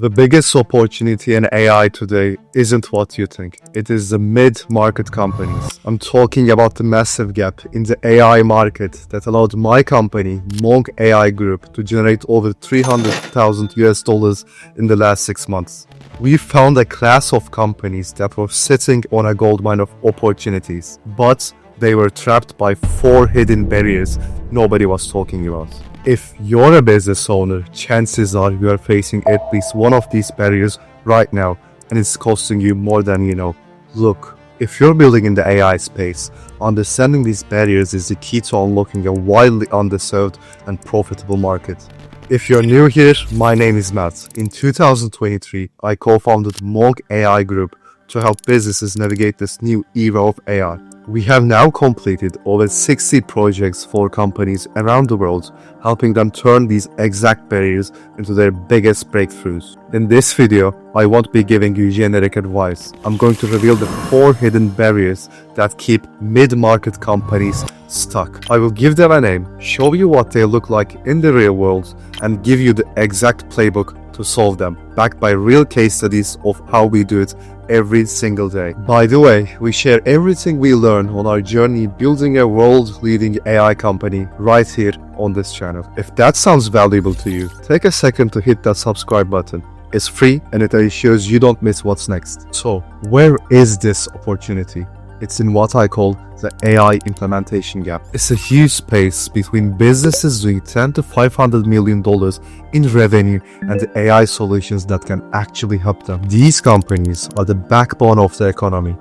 The biggest opportunity in AI today isn't what you think. It is the mid-market companies. I'm talking about the massive gap in the AI market that allowed my company, Monk AI Group, to generate over $300,000 in the last 6 months. We found a class of companies that were sitting on a goldmine of opportunities, but they were trapped by 4 hidden barriers nobody was talking about. If you're a business owner, chances are you are facing at least one of these barriers right now, and it's costing you more than you know. Look, if you're building in the AI space, understanding these barriers is the key to unlocking a widely underserved and profitable market. If you're new here, my name is Matt. In 2023, I co-founded Monk AI Group to help businesses navigate this new era of AI. We have now completed over 60 projects for companies around the world, helping them turn these exact barriers into their biggest breakthroughs. In this video, I won't be giving you generic advice. I'm going to reveal the 4 hidden barriers that keep mid-market companies stuck. I will give them a name, show you what they look like in the real world, and give you the exact playbook to solve them, backed by real case studies of how we do it every single day. By the way, we share everything we learn on our journey building a world-leading AI company right here on this channel. If that sounds valuable to you, take a second to hit that subscribe button. It's free and it ensures you don't miss what's next. So, where is this opportunity? It's in what I call the AI implementation gap. It's a huge space between businesses doing $10 to $500 million in revenue and the AI solutions that can actually help them. These companies are the backbone of the economy.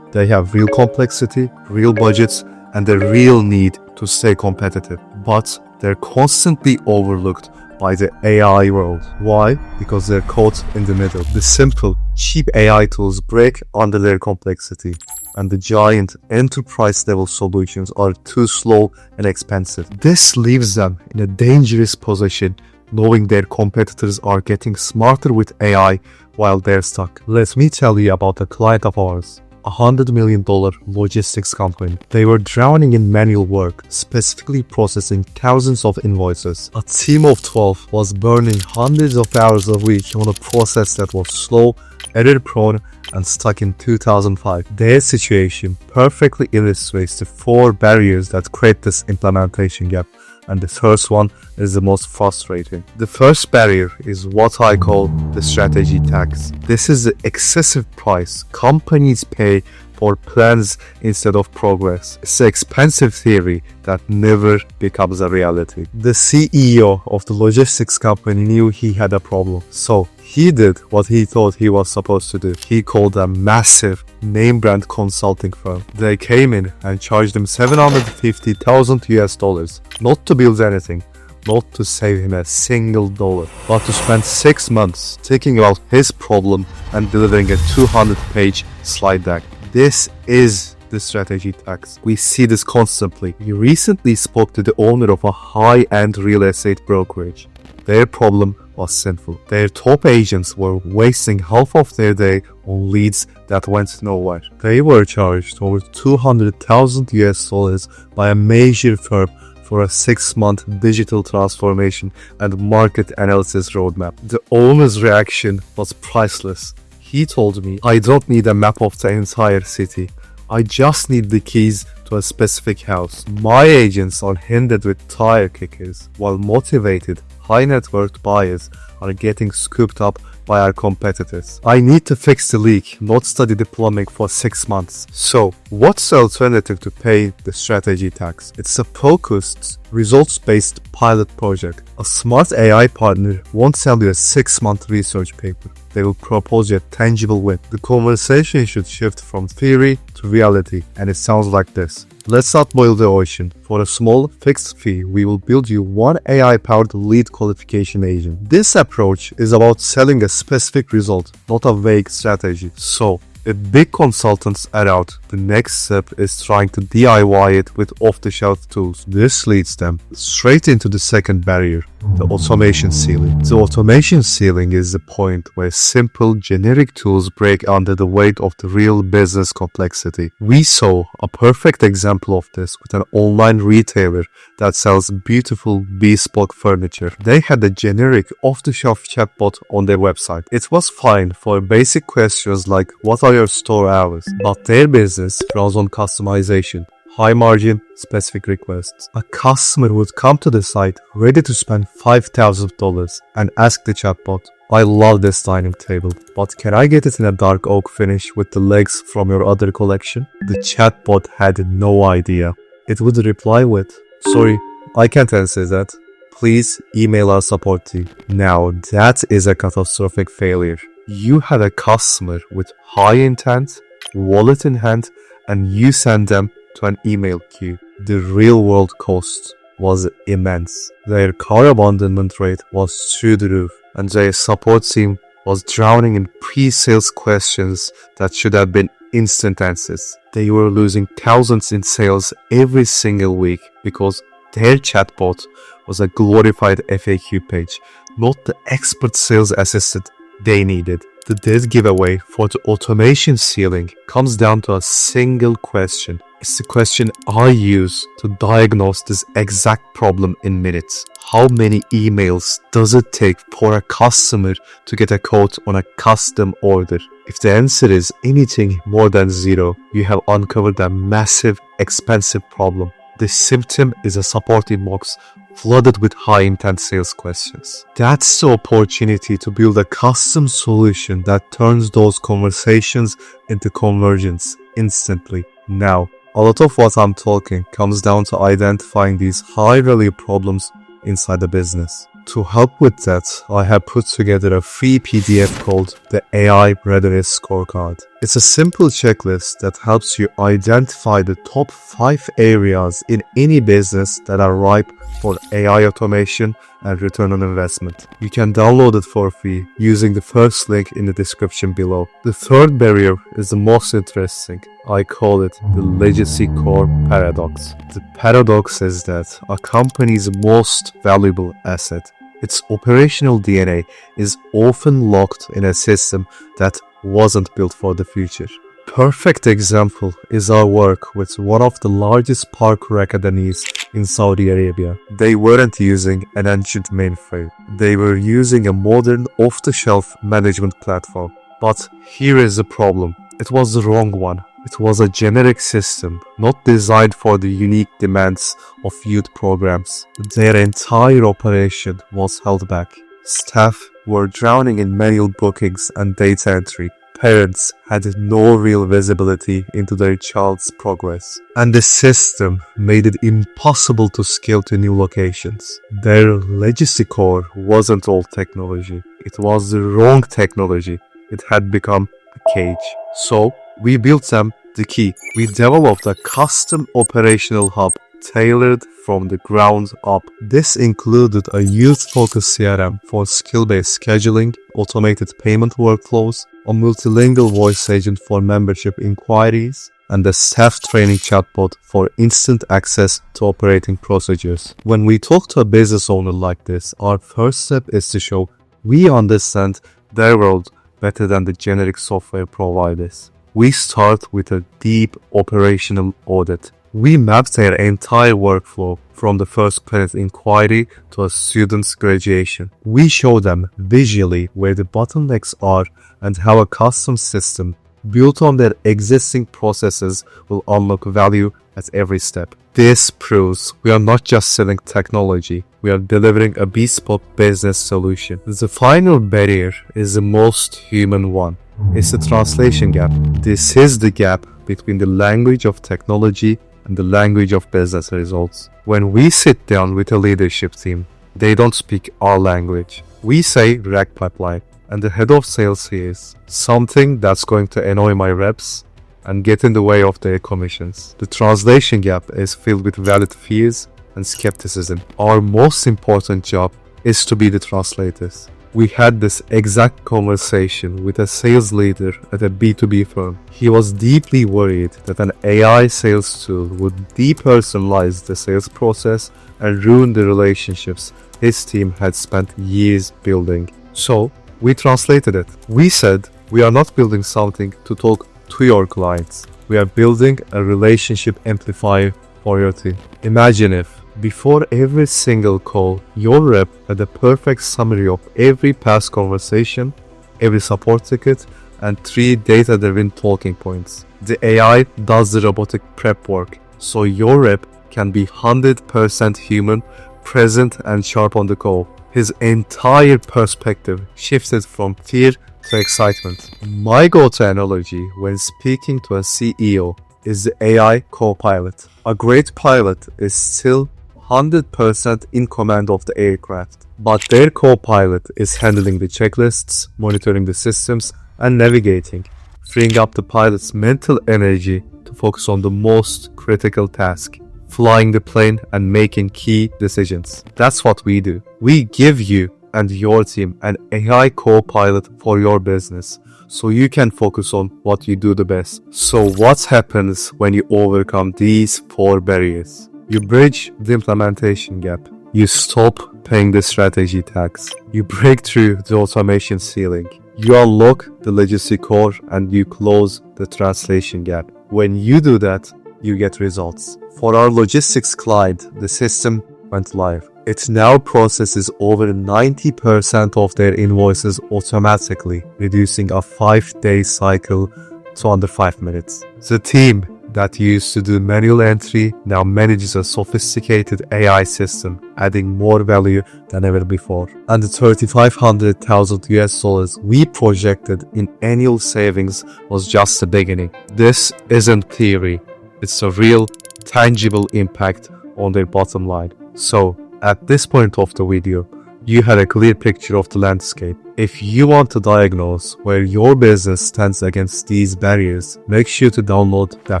They have real complexity, real budgets, and a real need to stay competitive. But they're constantly overlooked by the AI world. Why? Because they're caught in the middle. The simple, cheap AI tools break under their complexity, and the giant enterprise-level solutions are too slow and expensive. This leaves them in a dangerous position, knowing their competitors are getting smarter with AI while they're stuck. Let me tell you about a client of ours. $100 million logistics company. They were drowning in manual work, specifically processing thousands of invoices. A team of 12 was burning hundreds of hours a week on a process that was slow, error-prone, and stuck in 2005. Their situation perfectly illustrates the 4 barriers that create this implementation gap, and the first one is the most frustrating. The first barrier is what I call the strategy tax. This is the excessive price companies pay for plans instead of progress. It's an expensive theory that never becomes a reality. The CEO of the logistics company knew he had a problem, so he did what he thought he was supposed to do. He called a massive name brand consulting firm. They came in and charged him $750,000 not to build anything, not to save him a single dollar, but to spend 6 months thinking about his problem and delivering a 200-page slide deck. This is the strategy tax. We see this constantly. We recently spoke to the owner of a high-end real estate brokerage. Their problem was simple. Their top agents were wasting half of their day on leads that went nowhere. They were charged over $200,000 by a major firm for a 6-month digital transformation and market analysis roadmap. The owner's reaction was priceless. He told me, "I don't need a map of the entire city. I just need the keys to a specific house. My agents are hindered with tire kickers, while motivated, high net worth buyers are getting scooped up by our competitors. I need to fix the leak, not study the plumbing for 6 months." So, what's the alternative to paying the strategy tax? It's a focused, results-based pilot project. A smart AI partner won't sell you a 6-month research paper. They will propose you a tangible win. The conversation should shift from theory to reality, and it sounds like this. Let's not boil the ocean. For a small, fixed fee, we will build you one AI-powered lead qualification agent. This approach is about selling a specific result, not a vague strategy. So, If big consultants are out, the next step is trying to DIY it with off-the-shelf tools. This leads them straight into the second barrier, the automation ceiling. The automation ceiling is the point where simple, generic tools break under the weight of the real business complexity. We saw a perfect example of this with an online retailer that sells beautiful bespoke furniture. They had a generic off-the-shelf chatbot on their website. It was fine for basic questions like what are your store hours, but their business runs on customization, high margin, specific requests. A customer would come to the site ready to spend $5,000 and ask the chatbot, I love this dining table, but can I get it in a dark oak finish with the legs from your other collection? The chatbot had no idea. It would reply with, sorry, I can't answer that. Please email our support team. Now that is a catastrophic failure. You had a customer with high intent, wallet in hand, and you send them to an email queue. The real world cost was immense. Their car abandonment rate was through the roof, and their support team was drowning in pre-sales questions that should have been instant answers. They were losing thousands in sales every single week because their chatbot was a glorified FAQ page, not the expert sales assistant they needed. The dead giveaway for the automation ceiling comes down to a single question. It's the question I use to diagnose this exact problem in minutes. How many emails does it take for a customer to get a quote on a custom order? If the answer is anything more than 0, you have uncovered a massive, expensive problem. The symptom is a support inbox flooded with high-intent sales questions. That's the opportunity to build a custom solution that turns those conversations into conversions instantly. Now, a lot of what I'm talking comes down to identifying these high-value problems inside the business. To help with that, I have put together a free PDF called the AI Readiness Scorecard. It's a simple checklist that helps you identify the top 5 areas in any business that are ripe for AI automation and return on investment. You can download it for free using the first link in the description below. The third barrier is the most interesting. I call it the legacy core paradox. The paradox is that a company's most valuable asset, its operational DNA, is often locked in a system that wasn't built for the future. Perfect example is our work with one of the largest parkour academies in Saudi Arabia. They weren't using an ancient mainframe. They were using a modern off-the-shelf management platform. But here is the problem. It was the wrong one. It was a generic system, not designed for the unique demands of youth programs. Their entire operation was held back. Staff were drowning in manual bookings and data entry. Parents had no real visibility into their child's progress, and the system made it impossible to scale to new locations. Their legacy core wasn't old technology. It was the wrong technology. It had become a cage. So, we built them the key. We developed a custom operational hub tailored from the ground up. This included a youth-focused CRM for skill-based scheduling, automated payment workflows, a multilingual voice agent for membership inquiries, and a staff training chatbot for instant access to operating procedures. When we talk to a business owner like this, our first step is to show we understand their world better than the generic software providers. We start with a deep operational audit. We map their entire workflow from the first credit inquiry to a student's graduation. We show them visually where the bottlenecks are and how a custom system built on their existing processes will unlock value at every step. This proves we are not just selling technology, we are delivering a bespoke business solution. The final barrier is the most human one. It's the translation gap. This is the gap between the language of technology and the language of business results. When we sit down with a leadership team, they don't speak our language. We say rack pipeline, and the head of sales hears something that's going to annoy my reps and get in the way of their commissions. The translation gap is filled with valid fears and skepticism. Our most important job is to be the translators. We had this exact conversation with a sales leader at a B2B firm. He was deeply worried that an AI sales tool would depersonalize the sales process and ruin the relationships his team had spent years building. So, we translated it. We said, we are not building something to talk to your clients. We are building a relationship amplifier for your team. Imagine if, before every single call, your rep had a perfect summary of every past conversation, every support ticket, and 3 data-driven talking points. The AI does the robotic prep work, so your rep can be 100% human, present and sharp on the call. His entire perspective shifted from fear to excitement. My go-to analogy when speaking to a CEO is the AI co-pilot. A great pilot is still 100% in command of the aircraft, but their co-pilot is handling the checklists, monitoring the systems, and navigating, freeing up the pilot's mental energy to focus on the most critical task, flying the plane and making key decisions. That's what we do. We give you and your team an AI co-pilot for your business, so you can focus on what you do the best. So what happens when you overcome these 4 barriers? You bridge the implementation gap. You stop paying the strategy tax. You break through the automation ceiling. You unlock the legacy core and you close the translation gap. When you do that, you get results. For our logistics client, the system went live. It now processes over 90% of their invoices automatically, reducing a 5-day cycle to under 5 minutes. The team that used to do manual entry now manages a sophisticated AI system, adding more value than ever before. And the $3,500,000 US we projected in annual savings was just the beginning. This isn't theory, it's a real, tangible impact on their bottom line. So, at this point of the video, you had a clear picture of the landscape. If you want to diagnose where your business stands against these barriers, make sure to download the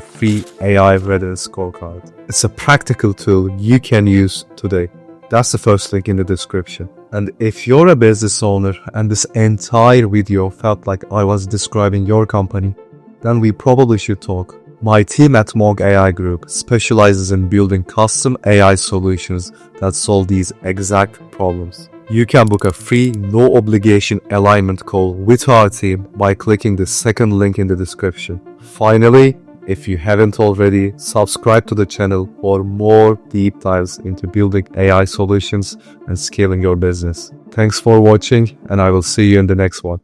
free AI Readiness Scorecard. It's a practical tool you can use today. That's the first link in the description. And if you're a business owner and this entire video felt like I was describing your company, then we probably should talk. My team at Monk AI Group specializes in building custom AI solutions that solve these exact problems. You can book a free, no-obligation alignment call with our team by clicking the second link in the description. Finally, if you haven't already, subscribe to the channel for more deep dives into building AI solutions and scaling your business. Thanks for watching, and I will see you in the next one.